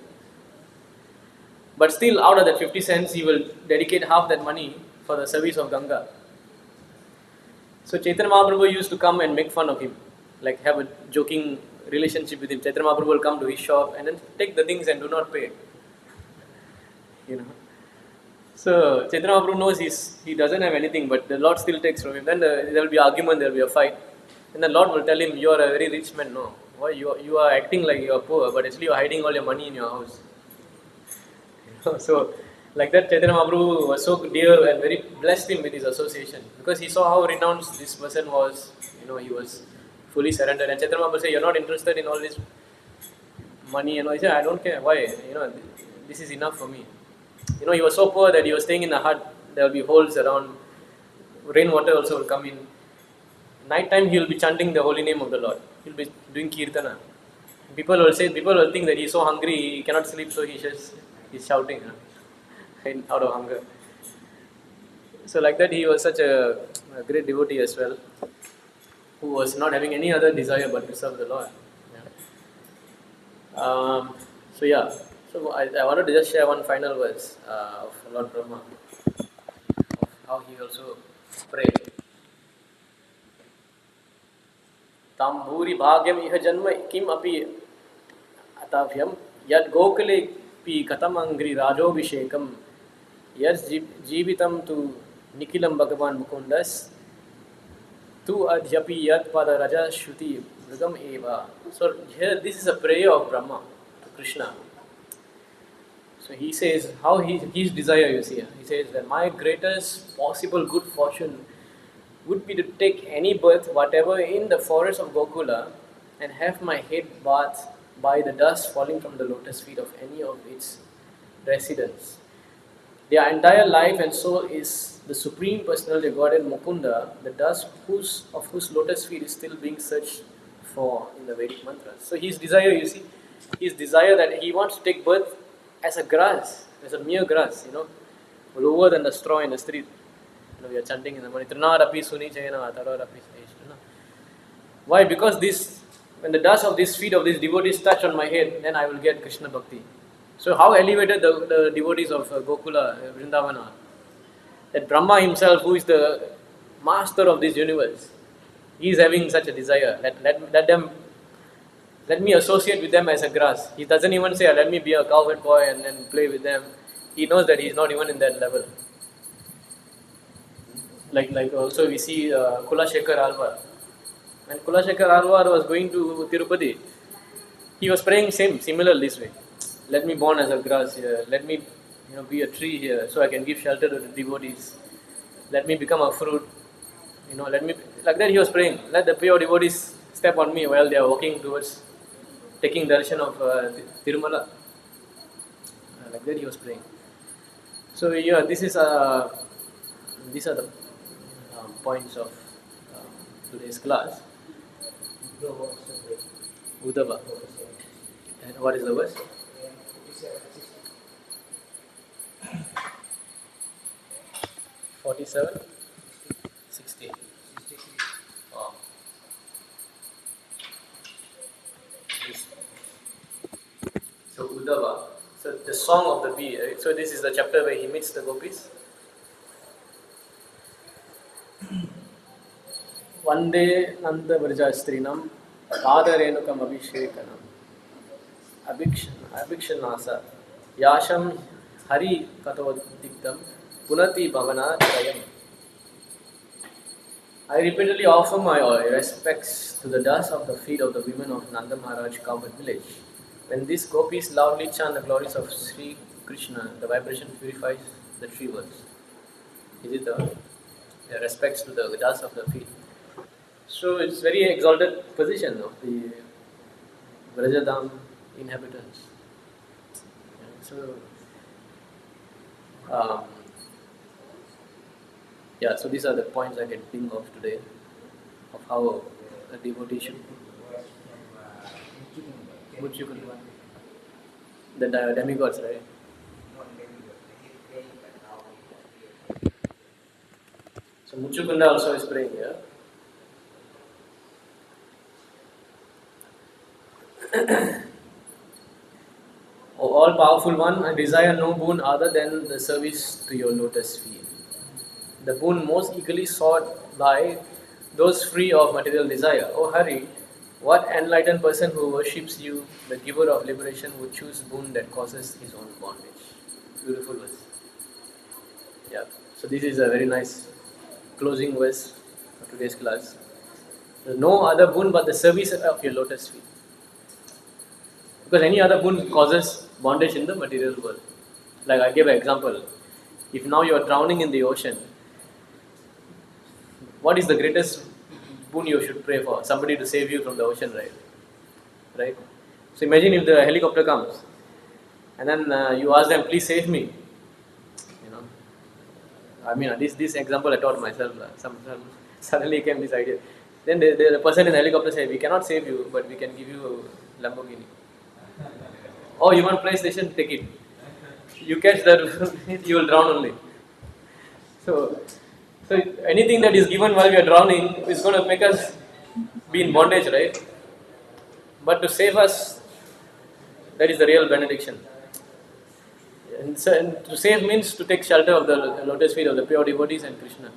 But still, out of that 50 cents, he will dedicate half that money for the service of Ganga. So Chaitanya Mahaprabhu used to come and make fun of him, like have a joking relationship with him. Chaitanya Mahaprabhu will come to his shop and then take the things and do not pay. You know. So Chaitanya Mahaprabhu knows he doesn't have anything, but the Lord still takes from him. Then there will be argument, there will be a fight. And the Lord will tell him, you are a very rich man. No, why you are acting like you are poor, but actually you are hiding all your money in your house. So, like that, Chaitanya Mahaprabhu was so dear and very blessed him with his association because he saw how renounced this person was. You know, he was fully surrendered. And Chaitanya Mahaprabhu said, "You're not interested in all this money." And he said, "I don't care. Why? You know, this is enough for me." You know, he was so poor that he was staying in a hut. There will be holes around. Rainwater also will come in. Night time, he will be chanting the holy name of the Lord. He will be doing kirtana. People will think that he is so hungry, he cannot sleep, so he's shouting out of hunger. So like that, he was such a great devotee as well, who was not having any other desire but to serve the Lord. So I wanted to just share one final verse of Lord Brahma, of how he also prayed. Tam bhuri bhagyam iha janma kim api atavyam yad gokale pi katam angri rajobhishekam yad jivitam tu nikilam bhagavan mukundas tu adhyapi yad pada raja shruti mrigam eva. So here this is a prayer of Brahma to Krishna. So he says how his desire, you see, he says that my greatest possible good fortune would be to take any birth whatever in the forest of Gokula and have my head bathed by the dust falling from the lotus feet of any of its residents. Their entire life and soul is the Supreme Personality of Godhead Mukunda, the dust of whose lotus feet is still being searched for in the Vedic mantras. So his desire, you see, his desire that he wants to take birth as a grass, as a mere grass, lower than the straw in the street. We are chanting in the morning. Trinadapi suni chayana taradapi saishna. Why? Because when the dust of these feet of these devotees touch on my head, then I will get Krishna Bhakti. So how elevated the devotees of Gokula, Vrindavana, that Brahma himself, who is the master of this universe, he is having such a desire. Let me associate with them as a grass. He doesn't even say, let me be a cowherd boy and then play with them. He knows that he is not even in that level. Like also we see Kulashekar Alvar. When Kulashekar Alvar was going to Tirupati, he was praying similar this way. Let me born as a grass here. Let me be a tree here so I can give shelter to the devotees. Let me become a fruit. Let me, like that he was praying. Let the pure devotees step on me while they are walking towards taking darshan of Tirumala. Like that he was praying. So yeah, these are the points of today's class. Uddhava. And what is the verse? 47, 60. Oh. So Uddhava. So the song of the bee, right? So this is the chapter where he meets the gopis. Vande Nanda Vrajastrinam Adarenukam Abhishekanam Abhikshanasa Yasham Hari Katavadiktam Punati Bhavana Trayam. I repeatedly offer my respects to the dust of the feet of the women of Nanda Maharaj Cowherd village. When these gopis loudly chant the glories of Sri Krishna, the vibration purifies the tree words. Is it the respects to the dust of the feet? So it's very exalted position of the Vrajadam inhabitants. So these are the points I can think of today of how a devotee should be. The demigods, right? So Muchukunda also is praying here. O all-powerful one, I desire no boon other than the service to your lotus feet. The boon most eagerly sought by those free of material desire. O Hari, what enlightened person who worships you, the giver of liberation, would choose boon that causes his own bondage? Beautiful verse. Yeah. So this is a very nice closing verse for today's class. There's no other boon but the service of your lotus feet. Because any other boon causes bondage in the material world. Like I gave an example. If now you are drowning in the ocean, what is the greatest boon you should pray for? Somebody to save you from the ocean, right? So imagine if the helicopter comes and then you ask them, please save me. I mean, this example I taught myself. Suddenly came this idea. Then the person in the helicopter said, we cannot save you, but we can give you a Lamborghini. Oh, you want PlayStation? Take it. You catch that, you will drown only. So anything that is given while we are drowning is going to make us be in bondage, right? But to save us, that is the real benediction. And to save means to take shelter of the lotus feet of the pure devotees and Krishna.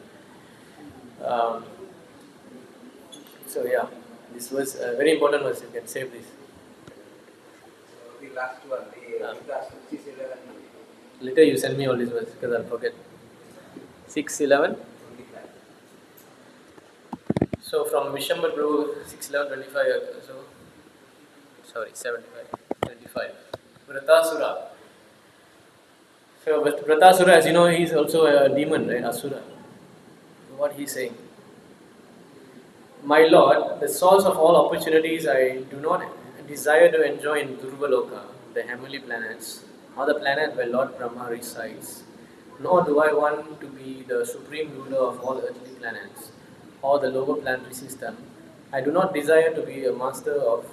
This was a very important verse. You can save this. The last one, the last 611. Later you send me all these verses because I'll forget. 6:11. So from Vishambar Prabhu 6:11:25. 75. Vratasura. So Vratasura, as you know, he is also a demon, right? Asura. What he is saying? My Lord, the source of all opportunities, I do not desire to enjoy in Durvaloka, the heavenly planets, or the planet where Lord Brahma resides. Nor do I want to be the supreme ruler of all earthly planets, or the lower planetary system. I do not desire to be a master of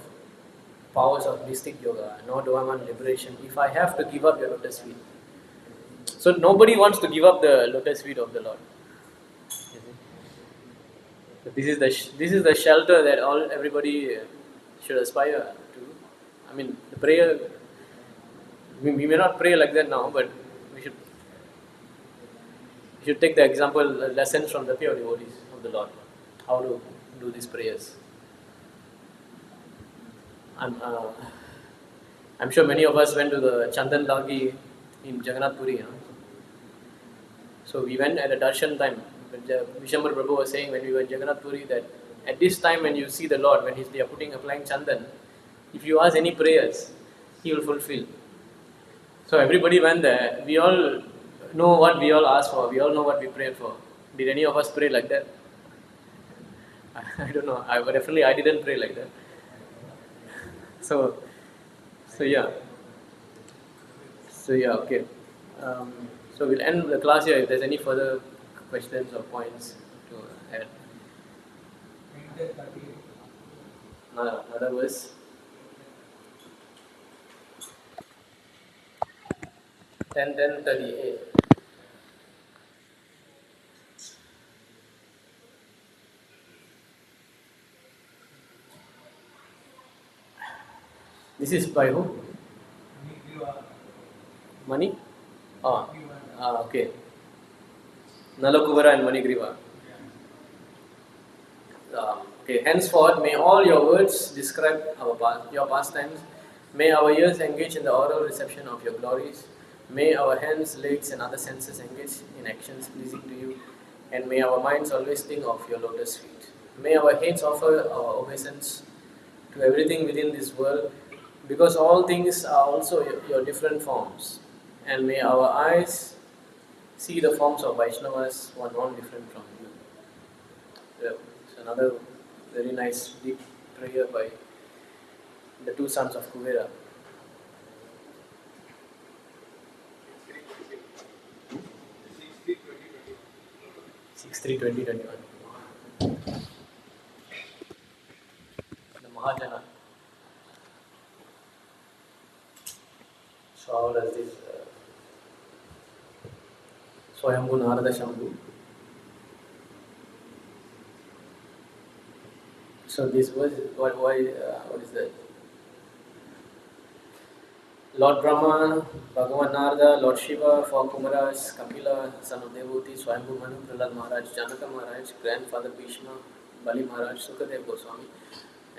powers of mystic yoga, nor do I want liberation if I have to give up your lotus feet. So nobody wants to give up the lotus feet of the Lord. So this is the shelter that everybody should aspire to. I mean, the prayer. We may not pray like that now, but we should take the example lessons from the pure devotees of the Lord, how to do these prayers. I'm sure many of us went to the Chandan Lagi in Jagannath Puri. So we went at a darshan time. Vishwambar Prabhu was saying when we were in Jagannath Puri that at this time when you see the Lord, when they are applying Chandan, if you ask any prayers, He will fulfill. So everybody went there. We all know what we all asked for. We all know what we prayed for. Did any of us pray like that? I don't know. I didn't pray like that. So yeah. Okay. So we'll end the class here. If there's any further questions or points to add. Another verse. 10:38. This is by who? Mani? Okay. Nalakuvara and Manigriva. Okay. Henceforth, may all your words describe your pastimes. May our ears engage in the oral reception of your glories. May our hands, legs, and other senses engage in actions pleasing to you. And may our minds always think of your lotus feet. May our heads offer our obeisance to everything within this world, because all things are also your different forms. And may our eyes see the forms of Vaishnavas who are not different from you. It's another very nice deep prayer by the two sons of Kuvera. 6/3/2021. The Mahajana. So how does this Swayambhu Narada Shambhu? So this was what is that? Lord Brahma, Bhagavan Narada, Lord Shiva, four Kumaras, Kapila, son of Devoti, Swayambhu Manu, Prahlad Maharaj, Janaka Maharaj, grandfather Bhishma, Bali Maharaj, Sukadev Goswami,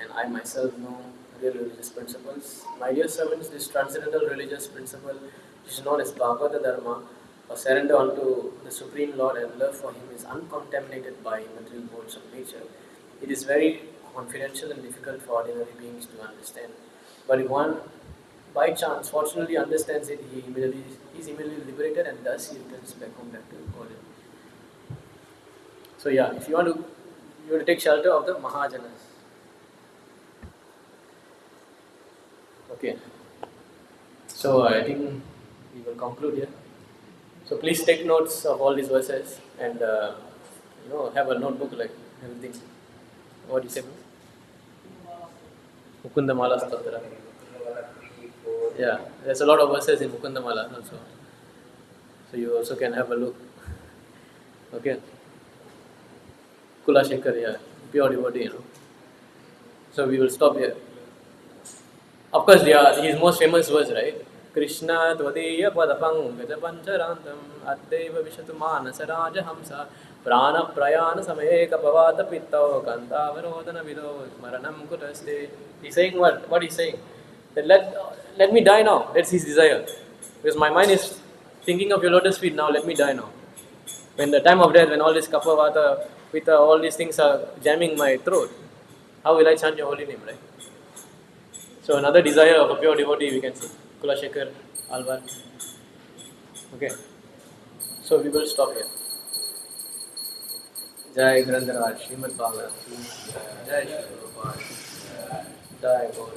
and I myself know real religious principles. My dear servants, this transcendental religious principle, which is known as Bhagavata Dharma, or surrender unto the Supreme Lord and love for Him, is uncontaminated by material modes of nature. It is very confidential and difficult for ordinary beings to understand. But if one by chance fortunately understands it, he is immediately liberated, and thus he returns back home, back to order. So yeah, if you want to take shelter of the Mahajanas. Okay. So I think we will conclude here. So please take notes of all these verses and have a notebook like everything. What do you say? Mukundamala Statra. Yeah, there's a lot of verses in Mukundamala also. So you also can have a look. Okay. Kula Shekhar, yeah, pure devotee, So we will stop here. Of course, his most famous verse, right? Krishna Tvadiya Padapang Gajapancharantam Addeva Vishatu Manasa Raja Hamsa Prana Prayana Sameka Pavata Pitta Kanta Varodana Vido Maranam Kutaste. He's saying what? What he's saying? That let me die now. That's his desire. Because my mind is thinking of your lotus feet now, let me die now. When the time of death, when all this kapavata, pitta, all these things are jamming my throat, how will I chant your holy name, right? So another desire of a pure devotee we can see. Kula Shekhar, Alvar. Okay. So we will stop here. Jai Grandaraj, Srimad Bhagavatam. Jai Shri Prabhupada. Jai Gaur.